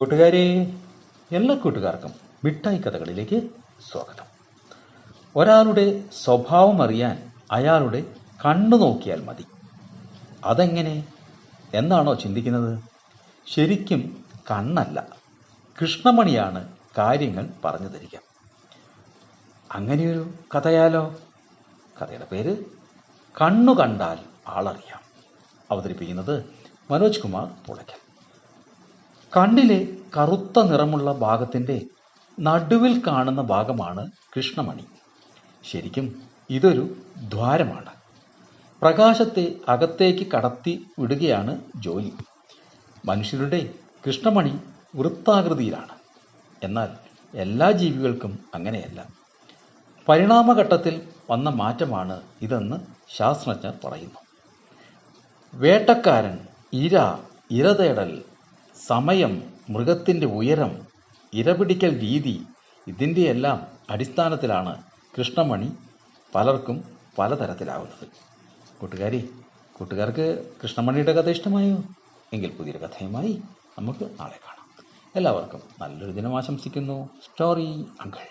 കൂട്ടുകാരെ, എല്ലാ കൂട്ടുകാർക്കും മിഠായി കഥകളിലേക്ക് സ്വാഗതം. ഒരാളുടെ സ്വഭാവം അറിയാൻ അയാളുടെ കണ്ണു നോക്കിയാൽ മതി. അതെങ്ങനെ എന്നാണോ ചിന്തിക്കുന്നത്? ശരിക്കും കണ്ണല്ല, കൃഷ്ണമണിയാണ് കാര്യങ്ങൾ പറഞ്ഞു തരിക. അങ്ങനെയൊരു കഥയാലോ? കഥയുടെ പേര് കണ്ണു കണ്ടാൽ ആളറിയാം. അവതരിപ്പിക്കുന്നത് മനോജ് കുമാർ പുളയ്ക്കൽ. കണ്ണിലെ കറുത്ത നിറമുള്ള ഭാഗത്തിൻ്റെ നടുവിൽ കാണുന്ന ഭാഗമാണ് കൃഷ്ണമണി. ശരിക്കും ഇതൊരു ദ്വാരമാണ്. പ്രകാശത്തെ അകത്തേക്ക് കടത്തി വിടുകയാണ് ജോലി. മനുഷ്യരുടെ കൃഷ്ണമണി വൃത്താകൃതിയിലാണ്. എന്നാൽ എല്ലാ ജീവികൾക്കും അങ്ങനെയല്ല. പരിണാമഘട്ടത്തിൽ വന്ന മാറ്റമാണ് ഇതെന്ന് ശാസ്ത്രജ്ഞർ പറയുന്നു. വേട്ടക്കാരൻ, ഇരതേടൽ, സമയം, മൃഗത്തിൻ്റെ ഉയരം, ഇരപിടിക്കൽ രീതി, ഇതിൻ്റെയെല്ലാം അടിസ്ഥാനത്തിലാണ് കൃഷ്ണമണി പലർക്കും പലതരത്തിലാവുന്നത്. കൂട്ടുകാർക്ക് കൃഷ്ണമണിയുടെ കഥ ഇഷ്ടമായോ? എങ്കിൽ പുതിയൊരു കഥയുമായി നമുക്ക് നാളെ കാണാം. എല്ലാവർക്കും നല്ലൊരു ദിനം ആശംസിക്കുന്നു. Story uncle.